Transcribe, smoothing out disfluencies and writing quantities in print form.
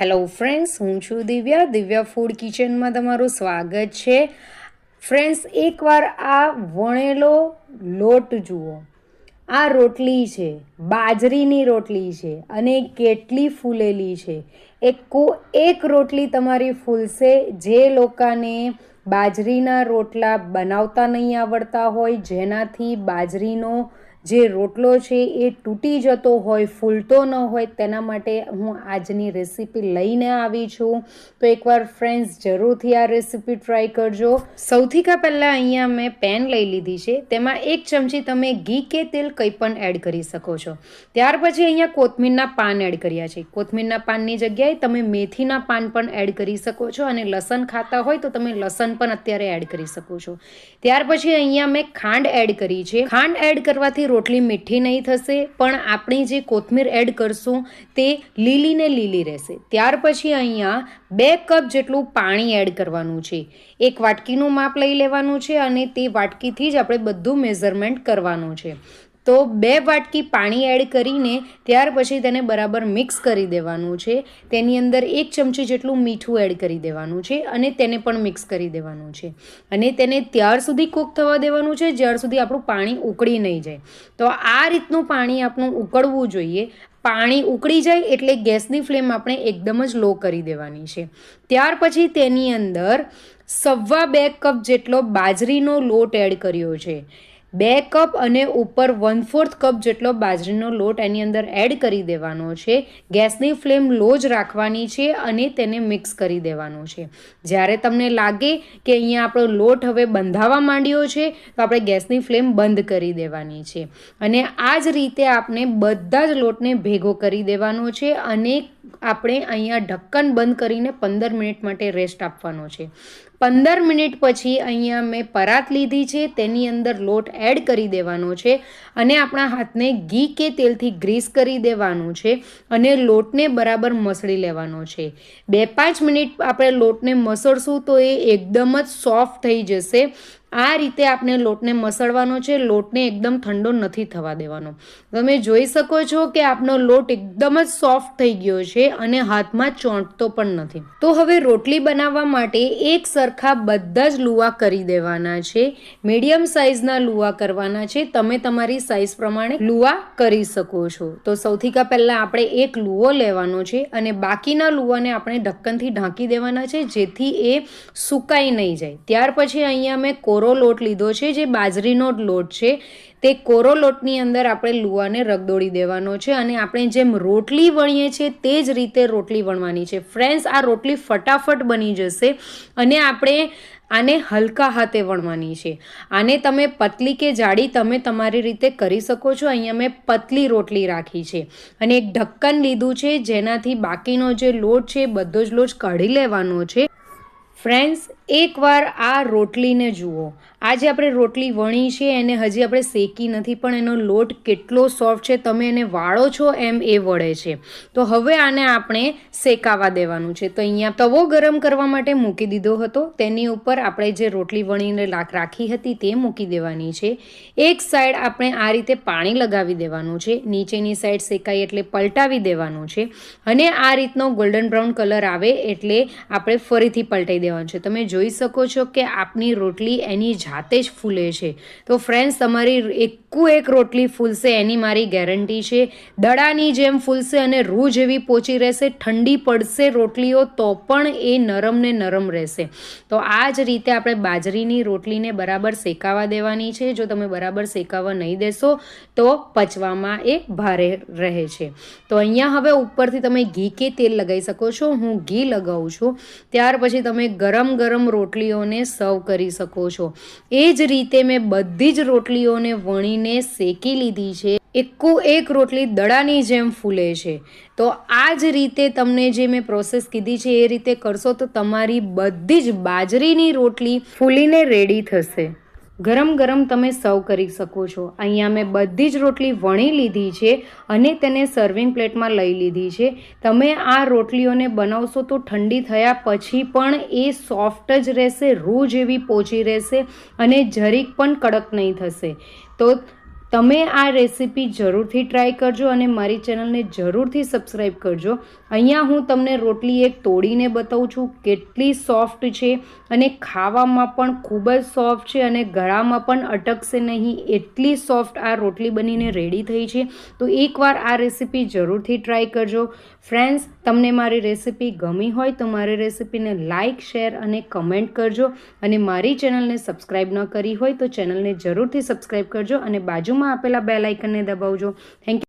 Hello friends, હું છું Divya food કિચનમાં તમારું સ્વાગત છે. ફ્રેન્ડ્સ, એકવાર આ વણેલો લોટ જુઓ. આ રોટલી છે, બાજરીની રોટલી છે અને કેટલી ફૂલેલી છે. એક રોટલી તમારી ફૂલશે. જે લોકોને બાજરીના રોટલા બનાવતા નહીં આવડતા હોય, જેનાથી બાજરીનો જે રોટલો છે એ તૂટી જતો હોય, ફૂલતો ન હોય, તેના માટે હું આજની રેસીપી લઈને આવી છું. તો એકવાર ફ્રેન્ડ્સ જરૂરથી આ રેસીપી ટ્રાય કરજો. સૌથી પહેલાં અહીંયા મેં પેન લઈ લીધી છે. તેમાં 1 ચમચી તમે ઘી કે તેલ કંઈ પણ એડ કરી શકો છો. ત્યાર પછી અહીંયા કોથમીરના પાન એડ કર્યા છે. કોથમીરના પાનની જગ્યાએ તમે મેથીના પાન પણ એડ કરી શકો છો અને લસણ ખાતા હોય તો તમે લસણ પણ અત્યારે એડ કરી શકો છો. ત્યાર પછી અહીંયા મેં ખાંડ એડ કરી છે. ખાંડ એડ કરવાથી રોટલી મીઠી નહીં થશે, પણ આપણી જે કોથમીર એડ કરશું તે લીલી ને લીલી રહેશે. ત્યાર પછી અહીંયા 2 કપ જેટલું પાણી એડ કરવાનું છે. 1 વાટકીનું માપ લઈ લેવાનું છે અને તે વાટકીથી જ આપણે બધું મેઝરમેન્ટ કરવાનું છે. તો 2 વાટકી પાણી એડ કરીને ત્યાર પછી તેને બરાબર મિક્સ કરી દેવાનું છે. તેની અંદર 1 ચમચી જેટલું મીઠું એડ કરી દેવાનું છે અને તેને પણ મિક્સ કરી દેવાનું છે. અને તેને ત્યાર સુધી કૂક થવા દેવાનું છે જ્યાર સુધી આપણું પાણી ઉકળી નહીં જાય. તો આ રીતનું પાણી આપણું ઉકળવું જોઈએ. પાણી ઉકળી જાય એટલે ગેસની ફ્લેમ આપણે એકદમ જ લો કરી દેવાની છે. ત્યાર પછી તેની અંદર 2.25 કપ જેટલો બાજરીનો લોટ એડ કર્યો છે. 2 કપ અને ઉપર 1/4 કપ જેટલો બાજરીનો લોટ એની અંદર એડ કરી દેવાનો છે. ગેસની ફ્લેમ લો જ રાખવાની છે અને તેને મિક્સ કરી દેવાનું છે. જ્યારે તમને લાગે કે અહીંયા આપણો લોટ હવે બંધાવા માંડ્યો છે તો આપણે ગેસની ફ્લેમ બંધ કરી દેવાની છે. અને આ જ રીતે આપણે બધા જ લોટને ભેગો કરી દેવાનો છે અને આપણે અહીંયા ઢક્કન બંધ કરીને 15 મિનિટ માટે રેસ્ટ આપવાનો છે. 15 મિનિટ પછી અહીંયા મેં પરાત લીધી છે, તેની અંદર લોટ એડ કરી દેવાનો છે અને આપણા હાથને ઘી કે તેલથી ગ્રીસ કરી દેવાનું છે અને લોટને બરાબર મસળી લેવાનો છે. 2-5 મિનિટ આપણે લોટને મસળશું તો એ એકદમ જ સોફ્ટ થઈ જશે. આ રીતે આપણે લોટને મસળવાનો છે. લોટને એકદમ ઠંડો નથી થવા દેવાનો. તમે જોઈ શકો છો કે આપણો લોટ એકદમ જ સોફ્ટ થઈ ગયો છે અને હાથમાં ચોંટતો પણ નથી. તો હવે રોટલી બનાવવા માટે એક સરખા બધા જ લુવા કરી દેવાના છે. મીડિયમ સાઇઝના લુવા કરવાના છે. તમે તમારી સાઇઝ પ્રમાણે લુવા કરી શકો છો. તો સૌથી પહેલાં આપણે એક લુવો લેવાનો છે અને બાકીના લુવાને આપણે ઢક્કનથી ઢાંકી દેવાના છે જેથી એ સુકાઈ નહીં જાય. ત્યાર પછી અહીંયા મેં કોરો લોટ લીધો છે, જે બાજરીનો લોટ છે. તે કોરો લોટની અંદર આપણે લુવાને રગદોળી દેવાનો છે અને આપણે જેમ રોટલી વણીએ છીએ તે જ રીતે રોટલી વણવાની છે. ફ્રેન્ડ્સ, આ રોટલી ફટાફટ બની જશે અને આપણે આને હલકા હાથે વણવાની છે. આને તમે પતલી કે જાડી તમે તમારી રીતે કરી શકો છો. અહીંયા મેં પતલી રોટલી રાખી છે અને એક ઢક્કન લીધું છે જેનાથી બાકીનો જે લોટ છે બધો જ લોટ કાઢી લેવાનો છે. ફ્રેન્ડ્સ, એકવાર આ રોટલીને જુઓ. આજે આપણે રોટલી વણી છે એને હજી આપણે શેકી નથી, પણ એનો લોટ કેટલો સોફ્ટ છે. તમે એને વાળો છો એમ એ વળે છે. તો હવે આને આપણે શેકાવા દેવાનું છે. તો અહીંયા તવો ગરમ કરવા માટે મૂકી દીધો હતો. તેની ઉપર આપણે જે રોટલી વણીને રાખી હતી તે મૂકી દેવાની છે. એક સાઈડ આપણે આ રીતે પાણી લગાવી દેવાનું છે. નીચેની સાઈડ શેકાય એટલે પલટાવી દેવાનું છે અને આ રીતનો ગોલ્ડન બ્રાઉન કલર આવે એટલે આપણે ફરીથી પલટાઈ દેવાનું છે. તમે જોઈ શકો છો કે આપની રોટલી એની જાતે જ ફૂલે છે. તો ફ્રેન્ડ્સ, તમારી એક રોટલી ફૂલશે એની મારી ગેરંટી છે. દડાની જેમ ફૂલશે અને રૂ જેવી પોચી રહેશે. ઠંડી પડશે રોટલીઓ તો પણ એ નરમ ને નરમ રહેશે. તો આ જ રીતે આપણે બાજરીની રોટલીને બરાબર શેકાવા દેવાની છે. જો તમે બરાબર શેકાવા નહીં દેશો તો પચવામાં એ ભારે રહે છે. તો અહીંયા હવે ઉપરથી તમે ઘી કે તેલ લગાવી શકો છો. હું ઘી લગાવું છું. ત્યાર પછી તમે ગરમ રોટલીઓને સર્વ કરી શકો છો. એ જ રીતે મેં બધી જ રોટલીઓને વણીને શેકી લીધી છે. એક રોટલી દડાની જેમ ફૂલે છે. તો આ જ રીતે તમને જે મેં પ્રોસેસ કીધી છે એ રીતે કરશો તો તમારી બધી જ બાજરીની રોટલી ફૂલીને રેડી થશે. ગરમ તમે સર્વ કરી શકો છો. અહીંયા મેં બધી જ રોટલી વણી લીધી છે અને તેને સર્વિંગ પ્લેટમાં લઈ લીધી છે. તમે આ રોટલીઓને બનાવશો તો ઠંડી થયા પછી પણ એ સોફ્ટ જ રહેશે, રૂ જેવી પોચી રહેશે અને જરીક પણ કડક નહીં થશે. તો તમે આ રેસીપી જરૂરથી ટ્રાય કરજો અને મારી ચેનલને જરૂરથી સબસ્ક્રાઈબ કરજો. અહીંયા હું તમને રોટલી એક તોડીને બતાવું છું કેટલી સોફ્ટ છે અને ખાવામાં પણ ખૂબ જ સોફ્ટ છે અને ગળામાં પણ અટકશે નહીં એટલી સોફ્ટ આ રોટલી બનીને રેડી થઈ છે. તો એકવાર આ રેસીપી જરૂરથી ટ્રાય કરજો. ફ્રેન્ડ્સ, તમને મારી રેસીપી ગમી હોય તો મારી રેસીપીને લાઇક, શેર અને કમેન્ટ કરજો અને મારી ચેનલને સબસ્ક્રાઈબ ન કરી હોય તો ચેનલને જરૂરથી સબસ્ક્રાઈબ કરજો અને બાજુમાં આપેલા બેલ આઇકનને દબાવજો. Thank you.